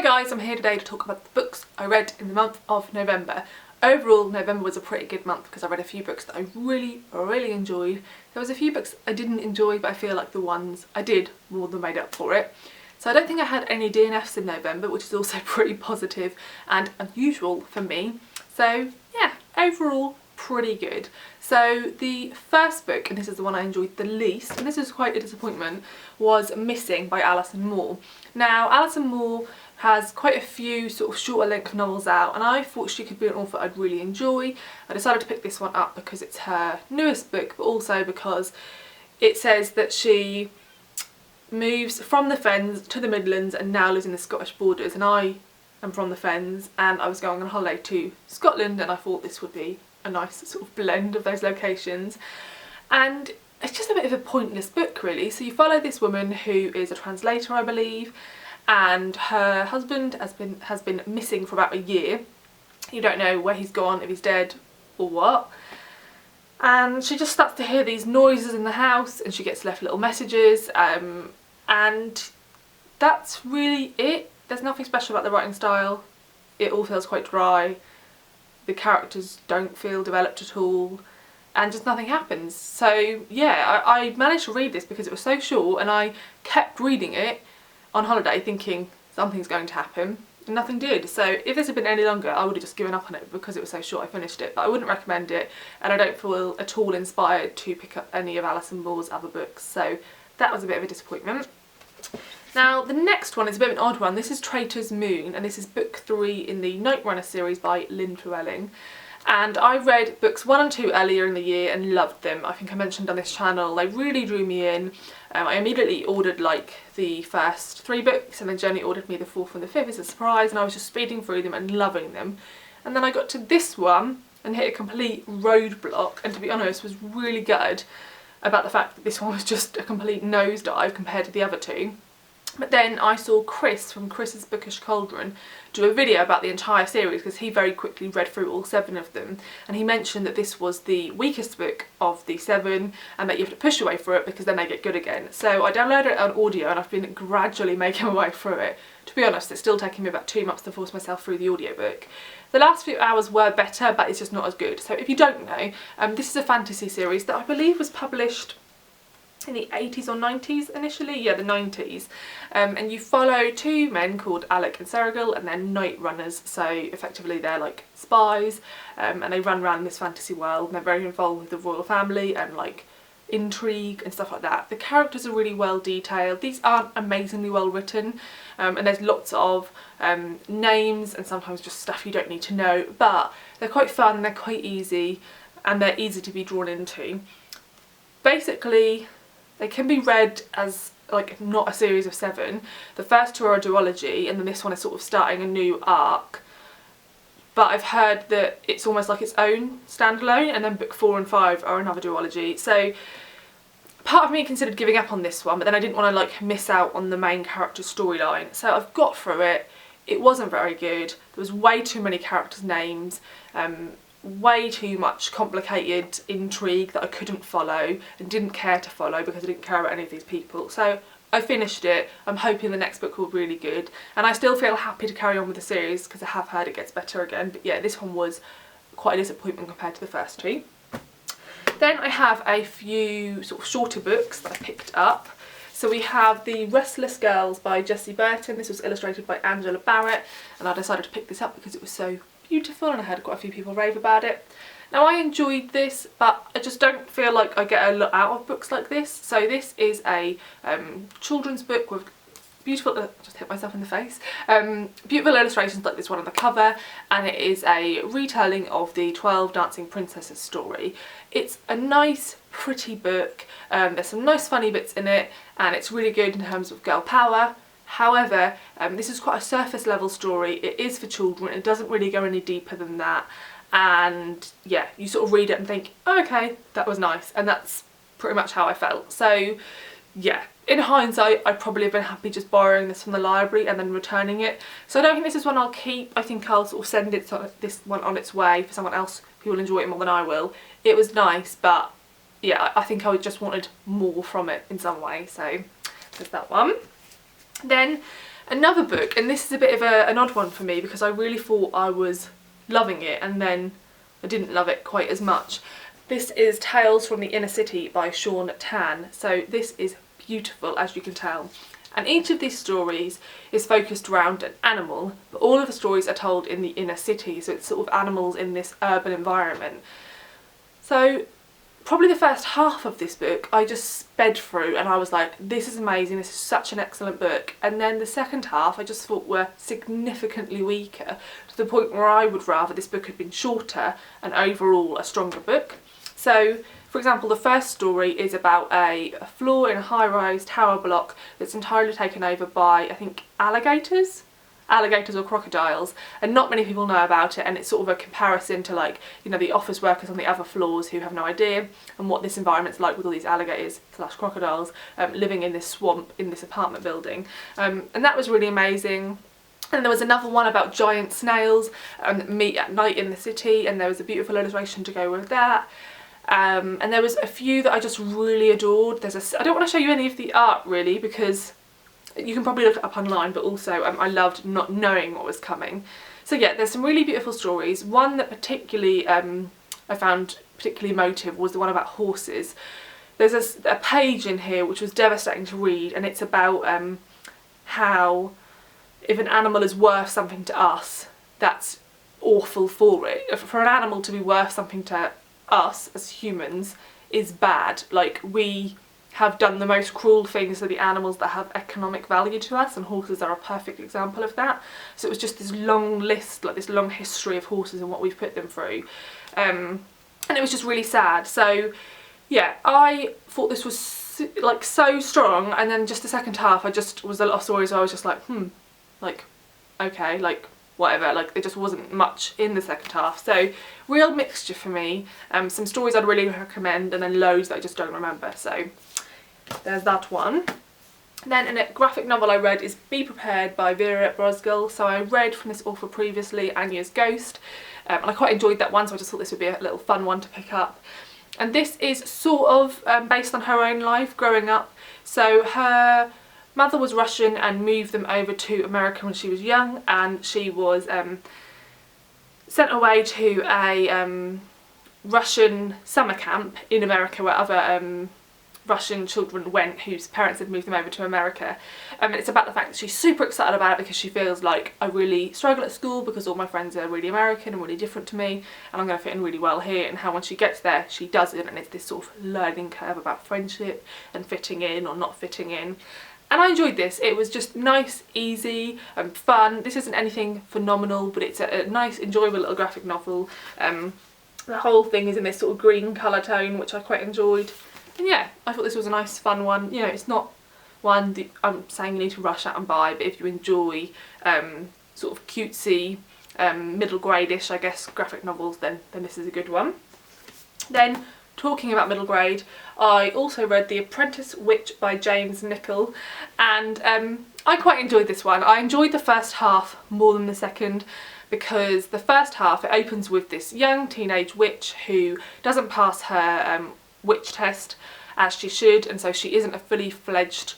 Hi guys, I'm here today to talk about the books I read in the month of November. Overall, November was a pretty good month because I read a few books that I really enjoyed. There was a few books I didn't enjoy, but I feel like the ones I did more than made up for it. So I don't think I had any DNFs in November, which is also pretty positive and unusual for me. So yeah, overall pretty good. So the first book, and this is the one I enjoyed the least, and this is quite a disappointment, was Missing by Alison Moore. Now Alison Moore has quite a few sort of shorter length novels out, and I thought she could be an author I'd really enjoy. I decided to pick this one up because it's her newest book, but also because it says that she moves from the Fens to the Midlands and now lives in the Scottish borders, and I am from the Fens and I was going on holiday to Scotland, and I thought this would be a nice sort of blend of those locations. And it's just a bit of a pointless book really. So you follow this woman who is a translator, I believe, and her husband has been missing for about a year. You don't know where he's gone, if he's dead or what. And she just starts to hear these noises in the house, and she gets left little messages, and that's really it. There's nothing special about the writing style. It all feels quite dry. The characters don't feel developed at all, and just nothing happens. So yeah, I managed to read this because it was so short, and I kept reading it on holiday thinking something's going to happen, and nothing did. So if this had been any longer, I would have just given up on it because it was so short. I finished it, but I wouldn't recommend it, and I don't feel at all inspired to pick up any of Alison Moore's other books, so that was a bit of a disappointment. Now the next one is a bit of an odd one. This is Traitors Moon, and this is book 3 in the Night Runner series by Lynn Llewellyn. And I read books 1 and 2 earlier in the year and loved them. I think I mentioned on this channel, they really drew me in. I immediately ordered like the first 3 books, and then Jenny ordered me the 4th and the 5th as a surprise, and I was just speeding through them and loving them. And then I got to this one and hit a complete roadblock, and to be honest was really gutted about the fact that this one was just a complete nosedive compared to the other 2. But then I saw Chris from Chris's Bookish Cauldron do a video about the entire series, because he very quickly read through all 7 of them, and he mentioned that this was the weakest book of the 7 and that you have to push your way through it because then they get good again. So I downloaded it on audio and I've been gradually making my way through it. To be honest, it's still taking me about 2 months to force myself through the audiobook. The last few hours were better, but it's just not as good. So if you don't know, this is a fantasy series that I believe was published in the 80s or 90s initially, yeah, the 90s, and you follow 2 men called Alec and Sergil, and they're night runners, so effectively they're like spies, and they run around this fantasy world, and they're very involved with the royal family and like intrigue and stuff like that. The characters are really well detailed. These aren't amazingly well written, and there's lots of names and sometimes just stuff you don't need to know, but they're quite fun, they're quite easy, and they're easy to be drawn into. Basically, they can be read as like not a series of 7. The first 2 are a duology, and then this one is sort of starting a new arc. But I've heard that it's almost like its own standalone, and then book 4 and 5 are another duology. So part of me considered giving up on this one, but then I didn't want to like miss out on the main character's storyline. So I've got through it. It wasn't very good. There was way too many characters' names. Way too much complicated intrigue that I couldn't follow and didn't care to follow because I didn't care about any of these people. So I finished it. I'm hoping the next book will be really good, and I still feel happy to carry on with the series because I have heard it gets better again. But yeah, this one was quite a disappointment compared to the first 2. Then I have a few sort of shorter books that I picked up. So we have the Restless Girls by Jessie Burton. This was illustrated by Angela Barrett, and I decided to pick this up because it was so beautiful and I heard quite a few people rave about it. Now I enjoyed this, but I just don't feel like I get a lot out of books like this. So this is a children's book with beautiful, just hit myself in the face, beautiful illustrations like this one on the cover, and it is a retelling of the 12 Dancing Princesses story. It's a nice pretty book, there's some nice funny bits in it, and it's really good in terms of girl power. However, this is quite a surface level story. It is for children, it doesn't really go any deeper than that, and yeah, you sort of read it and think, oh, okay, that was nice, and that's pretty much how I felt. So yeah, in hindsight I'd probably have been happy just borrowing this from the library and then returning it. So I don't think this is one I'll keep. I think I'll sort of send it to this one on its way for someone else who will enjoy it more than I will. It was nice, but yeah, I think I just wanted more from it in some way, so there's that one. Then Another book, and this is a bit of an odd one for me because I really thought I was loving it and then I didn't love it quite as much. This is Tales from the Inner City by Shaun Tan. So this is beautiful, as you can tell. And each of these stories is focused around an animal, but all of the stories are told in the inner city, so it's sort of animals in this urban environment. So probably the first half of this book I just sped through and I was like, this is amazing, this is such an excellent book. And then the second half I just thought were significantly weaker, to the point where I would rather this book had been shorter and overall a stronger book. So for example, the first story is about a floor in a high-rise tower block that's entirely taken over by, I think, alligators or crocodiles, and not many people know about it, and it's sort of a comparison to, like, you know, the office workers on the other floors who have no idea, and what this environment's like with all these alligators / crocodiles living in this swamp in this apartment building. And that was really amazing. And there was another one about giant snails that meet at night in the city, and there was a beautiful illustration to go with that. And there was a few that I just really adored. I don't want to show you any of the art really because you can probably look it up online, but also I loved not knowing what was coming. So yeah, there's some really beautiful stories. One that particularly I found particularly emotive was the one about horses. There's a page in here which was devastating to read, and it's about how if an animal is worth something to us, that's awful for it. For an animal to be worth something to us as humans is bad. Like, we have done the most cruel things to the animals that have economic value to us, and horses are a perfect example of that. So it was just this long list, like this long history of horses and what we've put them through, and it was just really sad. So yeah, I thought this was like so strong, and then just the second half I just was a lot of stories where I was just like, like, okay, like whatever, like there just wasn't much in the second half. So real mixture for me. Some stories I'd really recommend, and then loads that I just don't remember. So there's that one. Then a graphic novel I read is Be Prepared by Vera Brosgil. So I read from this author previously Anya's Ghost, and I quite enjoyed that one, so I just thought this would be a little fun one to pick up. And this is sort of based on her own life growing up. So her mother was Russian and moved them over to America when she was young, and she was sent away to a Russian summer camp in America where other Russian children went whose parents had moved them over to America. And it's about the fact that she's super excited about it because she feels like, I really struggle at school because all my friends are really American and really different to me, and I'm going to fit in really well here, and how when she gets there she doesn't, and it's this sort of learning curve about friendship and fitting in or not fitting in. And I enjoyed this. It was just nice, easy and fun. This isn't anything phenomenal, but it's a nice, enjoyable little graphic novel. The whole thing is in this sort of green colour tone, which I quite enjoyed. And yeah, I thought this was a nice, fun one. You know, it's not one that I'm saying you need to rush out and buy, but if you enjoy sort of cutesy, middle grade-ish, I guess, graphic novels, then this is a good one. Then, talking about middle grade, I also read The Apprentice Witch by James Nichol, and I quite enjoyed this one. I enjoyed the first half more than the second, because the first half, it opens with this young teenage witch who doesn't pass her witch test as she should, and so she isn't a fully fledged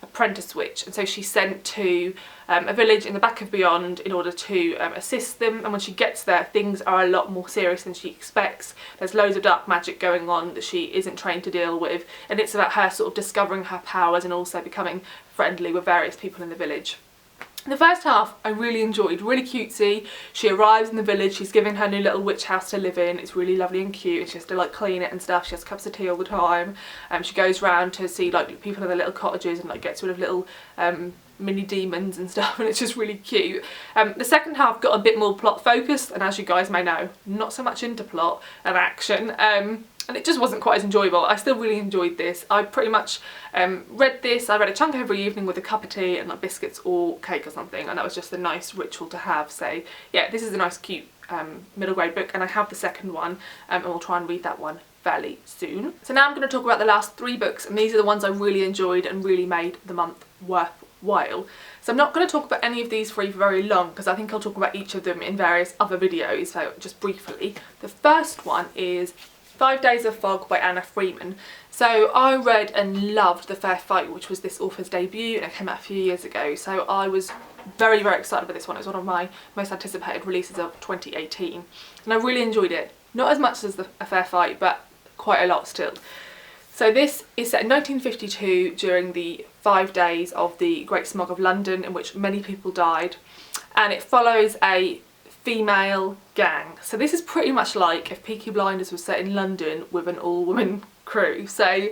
apprentice witch, and so she's sent to a village in the back of beyond in order to assist them. And when she gets there, things are a lot more serious than she expects. There's loads of dark magic going on that she isn't trained to deal with, and it's about her sort of discovering her powers and also becoming friendly with various people in the village. The first half I really enjoyed, really cutesy. She arrives in the village, she's given her new little witch house to live in. It's really lovely and cute, and she has to like clean it and stuff. She has cups of tea all the time. She goes round to see like people in their little cottages and like gets rid of little mini demons and stuff, and it's just really cute. The second half got a bit more plot focused, and as you guys may know, not so much into plot and action. And it just wasn't quite as enjoyable. I still really enjoyed this. I pretty much read this, I read a chunk every evening with a cup of tea and like biscuits or cake or something, and that was just a nice ritual to have. So yeah, this is a nice cute middle grade book, and I have the second one, and we'll try and read that one fairly soon. So now I'm going to talk about the last 3 books, and these are the ones I really enjoyed and really made the month worthwhile. So I'm not going to talk about any of these 3 for very long, because I think I'll talk about each of them in various other videos, so just briefly. The first one is 5 Days of Fog by Anna Freeman. So I read and loved The Fair Fight, which was this author's debut, and it came out a few years ago. So I was very, very excited about this one. It was one of my most anticipated releases of 2018. And I really enjoyed it. Not as much as A Fair Fight, but quite a lot still. So this is set in 1952 during the 5 days of the Great Smog of London, in which many people died. And it follows a female gang. So this is pretty much like if Peaky Blinders was set in London with an all-woman crew. So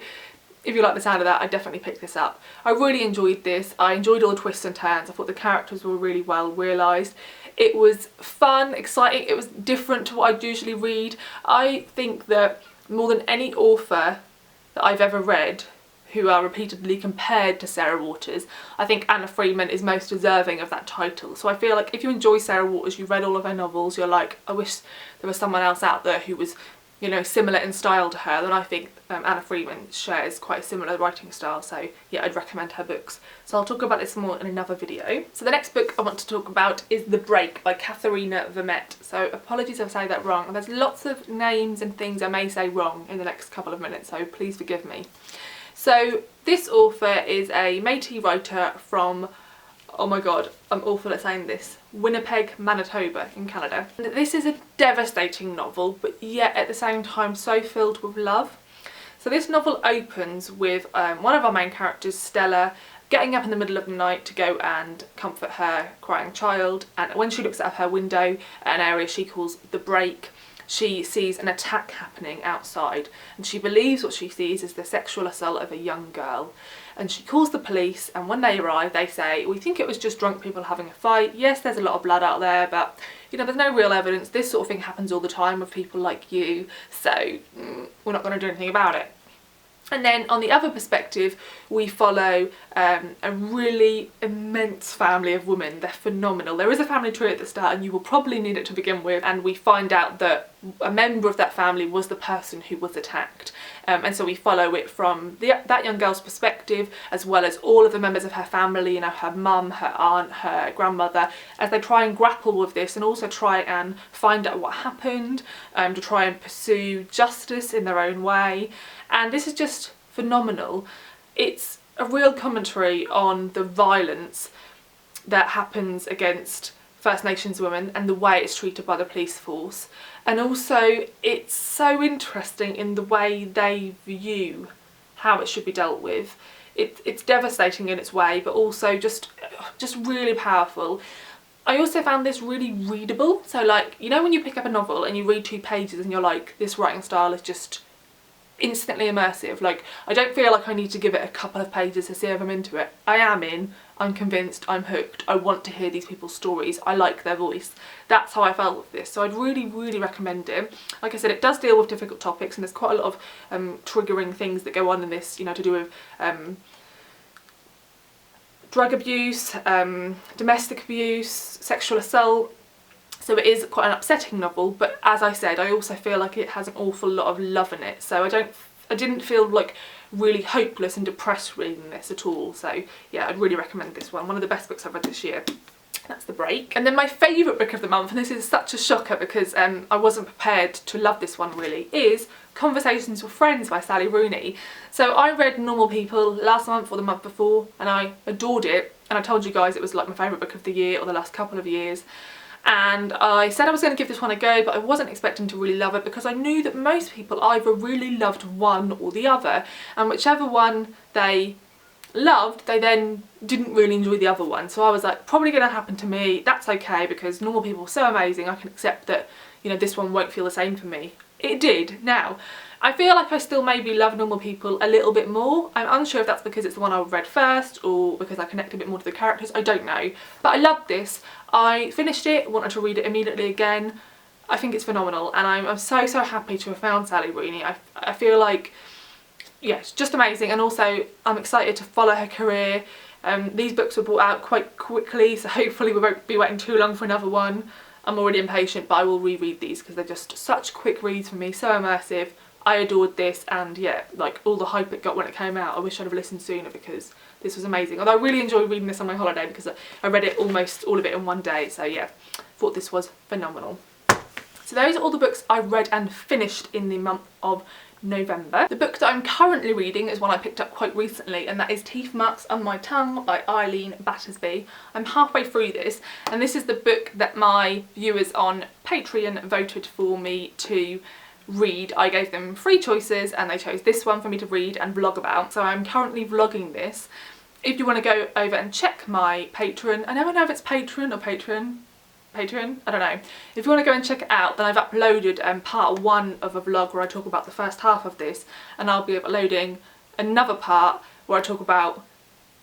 if you like the sound of that, I definitely picked this up. I really enjoyed this. I enjoyed all the twists and turns. I thought the characters were really well realised. It was fun, exciting. It was different to what I'd usually read. I think that more than any author that I've ever read who are repeatedly compared to Sarah Waters, I think Anna Freeman is most deserving of that title. So I feel like if you enjoy Sarah Waters, you've read all of her novels, you're like, I wish there was someone else out there who was, you know, similar in style to her, then I think Anna Freeman shares quite a similar writing style, so yeah, I'd recommend her books. So I'll talk about this more in another video. So the next book I want to talk about is The Break by Katharina Vermette. So apologies if I say that wrong. There's lots of names and things I may say wrong in the next couple of minutes, so please forgive me. So this author is a Métis writer from, oh my god, I'm awful at saying this, Winnipeg, Manitoba in Canada. And this is a devastating novel, but yet at the same time so filled with love. So this novel opens with one of our main characters, Stella, getting up in the middle of the night to go and comfort her crying child, and when she looks out of her window at an area she calls The Break, she sees an attack happening outside, and she believes what she sees is the sexual assault of a young girl. And she calls the police, and when they arrive they say, we think it was just drunk people having a fight. Yes, there's a lot of blood out there, but you know, there's no real evidence. This sort of thing happens all the time with people like you, so we're not going to do anything about it. And then on the other perspective, we follow a really immense family of women. They're phenomenal. There is a family tree at the start, and you will probably need it to begin with, and we find out that a member of that family was the person who was attacked. And so we follow it from that young girl's perspective, as well as all of the members of her family, you know, her mum, her aunt, her grandmother, as they try and grapple with this and also try and find out what happened, to try and pursue justice in their own way. And this is just phenomenal. It's a real commentary on the violence that happens against First Nations women and the way it's treated by the police force. And also it's so interesting in the way they view how it should be dealt with. It's devastating in its way, but also just really powerful. I also found this really readable. So like, you know when you pick up a novel and you read 2 pages and you're like, this writing style is just instantly immersive. Like, I don't feel like I need to give it a couple of pages to see if I'm into it. I am in, I'm convinced, I'm hooked, I want to hear these people's stories, I like their voice. That's how I felt with this, so I'd really, really recommend it. Like I said, it does deal with difficult topics, and there's quite a lot of triggering things that go on in this, you know, to do with drug abuse, domestic abuse, sexual assault. So it is quite an upsetting novel, but as I said, I also feel like it has an awful lot of love in it. So I didn't feel like really hopeless and depressed reading this at all. So yeah, I'd really recommend this one. One of the best books I've read this year. That's The Break. And then my favourite book of the month, and this is such a shocker because I wasn't prepared to love this one really, is Conversations with Friends by Sally Rooney. So I read Normal People last month or the month before, and I adored it. And I told you guys it was like my favourite book of the year or the last couple of years. And I said I was going to give this one a go, but I wasn't expecting to really love it because I knew that most people either really loved one or the other, and whichever one they loved, they then didn't really enjoy the other one. So I was like, probably going to happen to me. That's okay, because Normal People are so amazing, I can accept that, you know, this one won't feel the same for me. It did. Now, I feel like I still maybe love Normal People a little bit more. I'm unsure if that's because it's the one I read first or because I connect a bit more to the characters, I don't know. But I loved this. I finished it, wanted to read it immediately again. I think it's phenomenal, and I'm so happy to have found Sally Rooney. I feel like, yeah, it's just amazing, and also I'm excited to follow her career. These books were brought out quite quickly, so hopefully we won't be waiting too long for another one. I'm already impatient, but I will reread these because they're just such quick reads for me, so immersive. I adored this, and yeah, like all the hype it got when it came out, I wish I'd have listened sooner because this was amazing. Although I really enjoyed reading this on my holiday because I read it almost all of it in one day, so yeah, thought this was phenomenal. So those are all the books I read and finished in the month of November. The book that I'm currently reading is one I picked up quite recently, and that is Teeth Marks on My Tongue by Eileen Battersby. I'm halfway through this, and this is the book that my viewers on Patreon voted for me to read. I gave them 3 choices and they chose this one for me to read and vlog about. So I'm currently vlogging this. If you want to go over and check my Patreon, I never know if it's Patreon or Patreon, I don't know. If you want to go and check it out, then I've uploaded part 1 of a vlog where I talk about the first half of this, and I'll be uploading another part where I talk about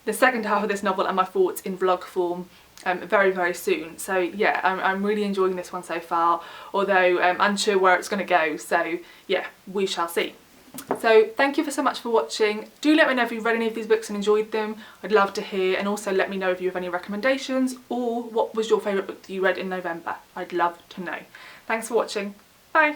the second half of this novel and my thoughts in vlog form very, very soon. So yeah, I'm really enjoying this one so far, although I'm unsure where it's going to go, so yeah, we shall see. So thank you so much for watching. Do let me know if you've read any of these books and enjoyed them. I'd love to hear, and also let me know if you have any recommendations or what was your favourite book that you read in November. I'd love to know. Thanks for watching. Bye.